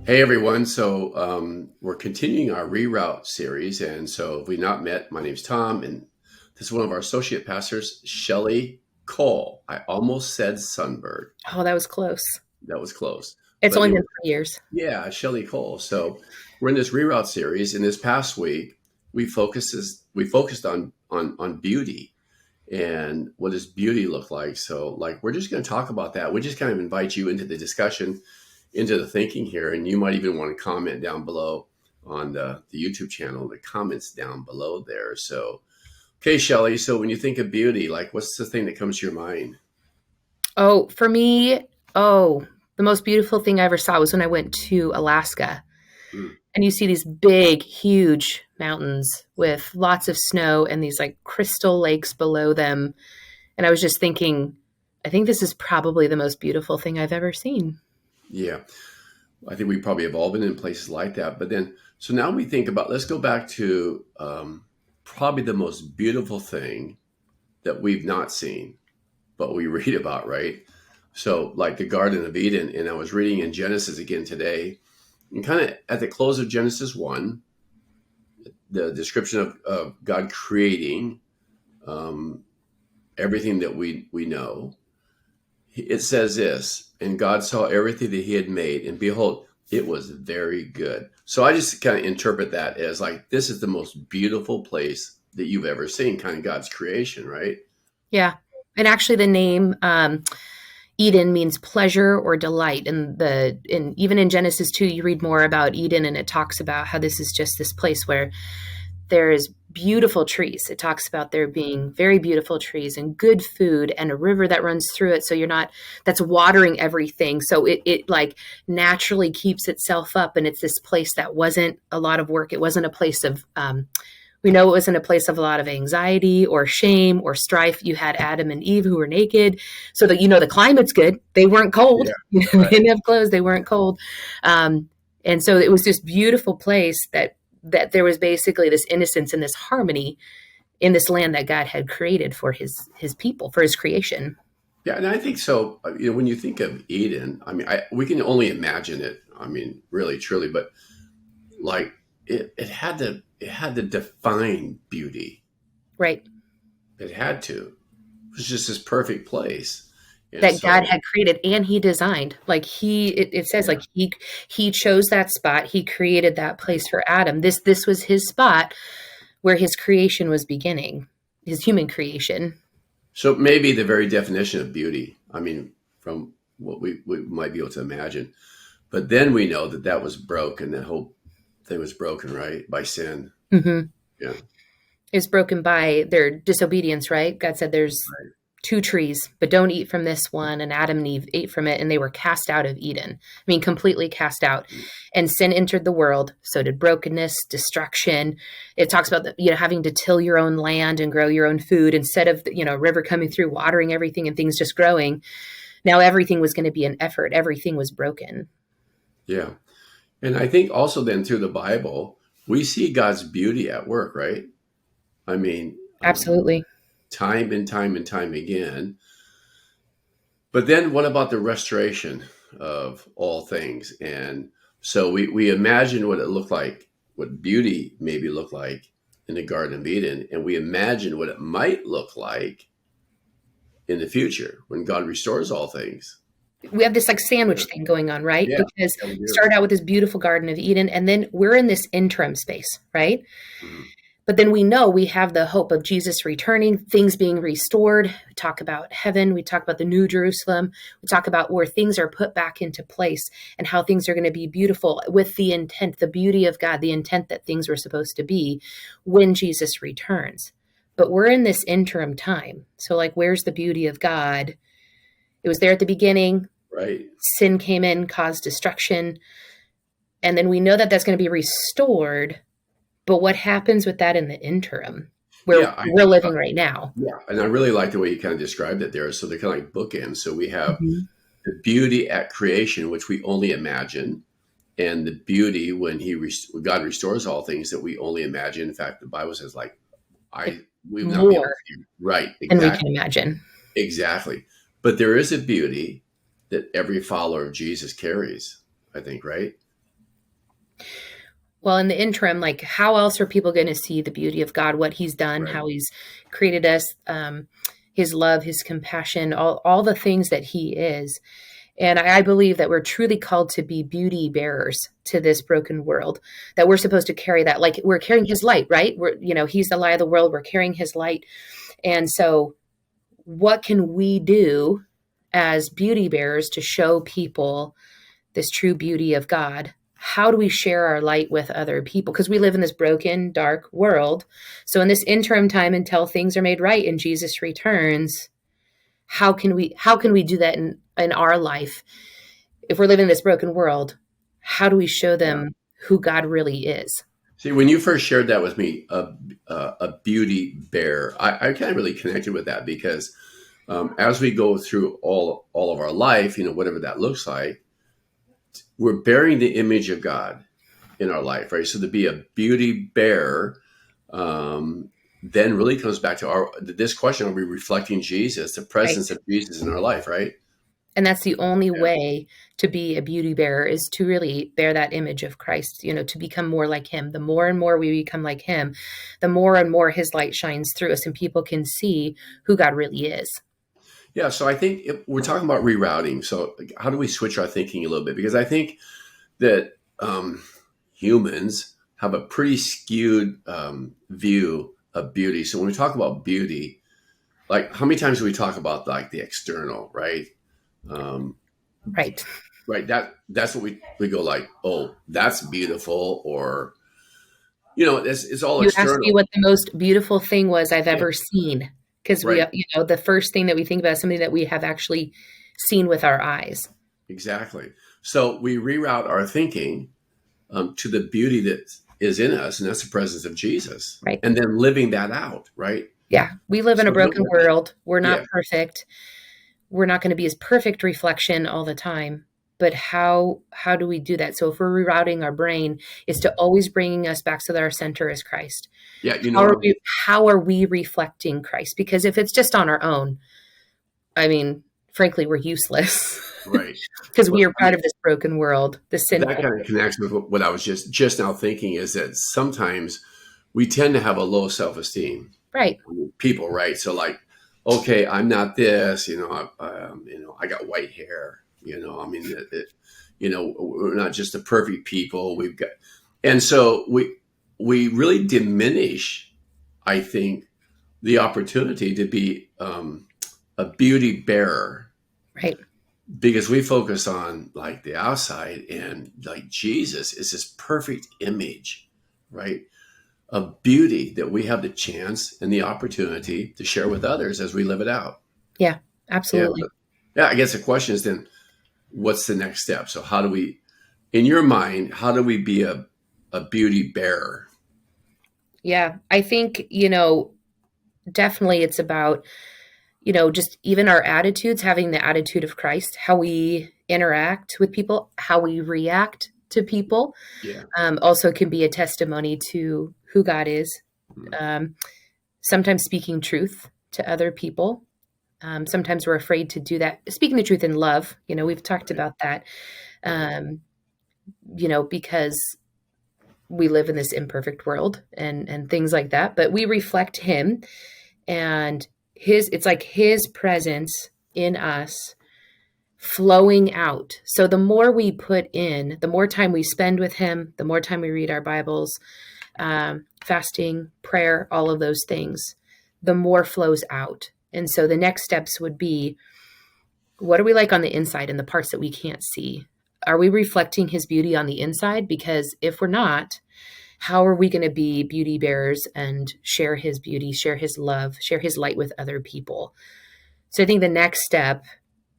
Hey everyone, we're continuing our reroute series, and so if we've not met, my name's Tom, and this is one of our associate pastors, Shelly Cole. I almost said Sunbird. Oh, that was close. That was close, It's but only anyway, been 3 years. yeah, Shelly Cole. So we're in this reroute series. In this past week, we focused on beauty and what does beauty look like. So like we're just going to talk about that. We just kind of invite you into the discussion, into the thinking here, and you might even want to comment down below on the YouTube channel, the comments down below there. So, okay, Shelly. So when you think of beauty, like what's the thing that comes to your mind? Oh, for me, the most beautiful thing I ever saw was when I went to Alaska. Mm, And you see these big, huge mountains with lots of snow and these like crystal lakes below them. And I was just thinking, I think this is probably the most beautiful thing I've ever seen. yeah, I think we probably have all been in places like that. But then, so now we think about, let's go back to probably the most beautiful thing that we've not seen, but we read about, right? So, like the Garden of Eden, and I was reading in Genesis again today, and kind of at the close of Genesis 1, the description of God creating um, everything that we know, it says this, and God saw everything that he had made, and behold, it was very good. So I just kind of interpret that as like, this is the most beautiful place that you've ever seen, kind of God's creation, right? Yeah. And actually the name Eden means pleasure or delight. And even in Genesis 2, you read more about Eden and it talks about how this is just this place where there is beautiful trees. It talks about there being very beautiful trees and good food and a river that runs through it. So that's watering everything. So it like naturally keeps itself up. And it's this place that wasn't a lot of work. It wasn't a place of, we know it wasn't a place of a lot of anxiety or shame or strife. You had Adam and Eve who were naked. So that, the climate's good. They weren't cold. Yeah, They right. didn't have clothes. They weren't cold. And so it was this beautiful place that there was basically this innocence and this harmony in this land that God had created for his people, for his creation. Yeah, and I think so. When you think of Eden, I mean, we can only imagine it. I mean, really, truly, but like it had to define beauty. Right. It had to. It was just this perfect place, and That God so had created and he designed. Like it says yeah, like he chose that spot. He created that place for Adam. This was his spot where his creation was beginning, his human creation. so maybe the very definition of beauty. I mean, from what we might be able to imagine, but then we know that that was broken. That whole thing was broken, right, by sin. Mm-hmm. Yeah, Is broken by their disobedience, right? God said there's right. two trees, but don't eat from this one. And Adam and Eve ate from it, and they were cast out of Eden. I mean, completely cast out. And sin entered the world. So did brokenness, destruction. It talks about having to till your own land and grow your own food instead of a river coming through, watering everything and things just growing. Now everything was going to be an effort. Everything was broken. Yeah, and I think also then through the Bible we see God's beauty at work, right? I mean, Absolutely. time and time and time again. But then what about the restoration of all things? And so we imagine what it looked like, what beauty maybe looked like in the Garden of Eden, and we imagine what it might look like in the future when God restores all things. We have this like Yeah, sandwich thing going on, right? yeah, Because yeah, we we do. start out with this beautiful Garden of Eden, and then we're in this interim space, right? Mhm. But then we know we have the hope of Jesus returning, things being restored. We talk about heaven. We talk about the New Jerusalem. We talk about where things are put back into place and how things are going to be beautiful with the intent, the beauty of God, the intent that things were supposed to be when Jesus returns. But we're in this interim time. So, like, where's the beauty of God? It was there at the beginning. Right. Sin came in, caused destruction. And then we know that that's going to be restored. But what happens with that in the interim where Yeah, we're living right now? yeah, and I really like the way you kind of described it there. So they're kind of like bookends. So we have Mhm. the beauty at creation, which we only imagine, and the beauty when when God restores all things that we only imagine. In fact, the Bible says, like, Like we will not be able to more see. Right, than we exactly, can imagine. exactly. But there is a beauty that every follower of Jesus carries. I think, right? Well, in the interim, like how else are people going to see the beauty of God, what he's done, Right. how he's created us, his love, his compassion, all the things that he is. And I believe that we're truly called to be beauty bearers to this broken world, that we're supposed to carry that, like we're carrying his light, right? He's the light of the world. We're carrying his light. And so what can we do as beauty bearers to show people this true beauty of God? How do we share our light with other people? Because we live in this broken, dark world. So in this interim time until things are made right and Jesus returns, how can we do that in our life? If we're living in this broken world, how do we show Yeah. them who God really is? See, when you first shared that with me, a beauty bear, I kind of really connected with that because as we go through all of our life, whatever that looks like, we're bearing the image of God in our life, right? So to be a beauty bearer, then really comes back to this question: are we reflecting Jesus, the Right. presence of Jesus in our life, right? And that's the only Yeah. way to be a beauty bearer, is to really bear that image of Christ, to become more like him. The more and more we become like him, the more and more his light shines through us and people can see who God really is. Yeah. So I think if we're talking about rerouting. So how do we switch our thinking a little bit? Because I think that humans have a pretty skewed view of beauty. So when we talk about beauty, like how many times do we talk about like the external, right? Um, Right. right. That's what we go like, oh, that's beautiful, or it's all You asked me external. what the most beautiful thing was I've Yeah. ever seen. Because Right. the first thing that we think about is something that we have actually seen with our eyes. Exactly. So we reroute our thinking to the beauty that is in us, and that's the presence of Jesus, Right. and then living that out, right? Yeah. We live in a So broken world. We're yeah, not perfect. We're not going to be his perfect reflection all the time. But how do we do that? So if we're rerouting our brain, is to always bringing us back so that our center is Christ. yeah, How are we how are we reflecting Christ? Because if it's just on our own, I mean, frankly, we're useless right. because we Well, are part of this broken world, this that sinful kind of connects with what I was just now thinking is that sometimes we tend to have a low self esteem. right. People, right? So like, okay, I'm not this, I got white hair, I mean, we're not just the perfect people. We've got, and so we really diminish, I think, the opportunity to be a beauty bearer Right. because we focus on like the outside, and like Jesus is this perfect image, right? Of beauty that we have the chance and the opportunity to share with others as we live it out. Yeah, Yeah. absolutely. But yeah, I guess the question is then what's the next step? So how do we, in your mind, how do we be a beauty bearer? Yeah. I think, definitely it's about, just even our attitudes, having the attitude of Christ, how we interact with people, how we react to people, Yeah. also can be a testimony to who God is. Mhm. Um, Sometimes speaking truth to other people. Sometimes we're afraid to do that. Speaking the truth in love, we've talked Right. about that, Right. um, because we live in this imperfect world and things like that. But we reflect Him, and it's like His presence in us flowing out. So the more we put in, the more time we spend with Him, the more time we read our Bibles, fasting, prayer, all of those things, the more flows out. And so the next steps would be, what are we like on the inside and the parts that we can't see? Are we reflecting his beauty on the inside? Because if we're not, how are we going to be beauty bearers and share his beauty, share his love, share his light with other people? So I think the next step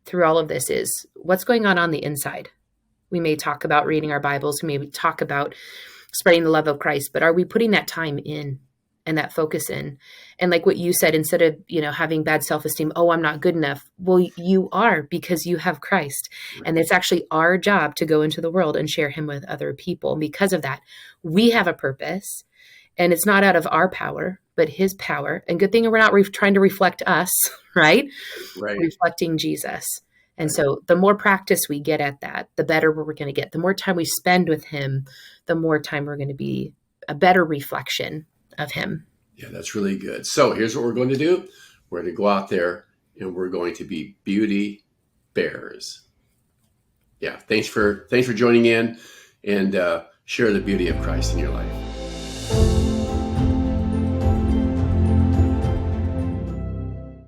through all of this is, what's going on the inside? We may talk about reading our Bibles, we may talk about spreading the love of Christ, but are we putting that time in and that focus in? And like what you said, instead of, having bad self-esteem, oh, I'm not good enough. Well, you are, because you have Christ. And it's actually our job to go into the world and share him with other people. And because of that, we have a purpose, and it's not out of our power, but his power. And good thing we're not trying to reflect us, right? Right. Reflecting Jesus. And so the more practice we get at that, the better we're going to get. The more time we spend with him, the more time we're going to be a better reflection of him. Yeah, that's really good. So here's what we're going to do. We're going to go out there and we're going to be beauty bearers. Yeah, thanks for joining in, and share the beauty of Christ in your life.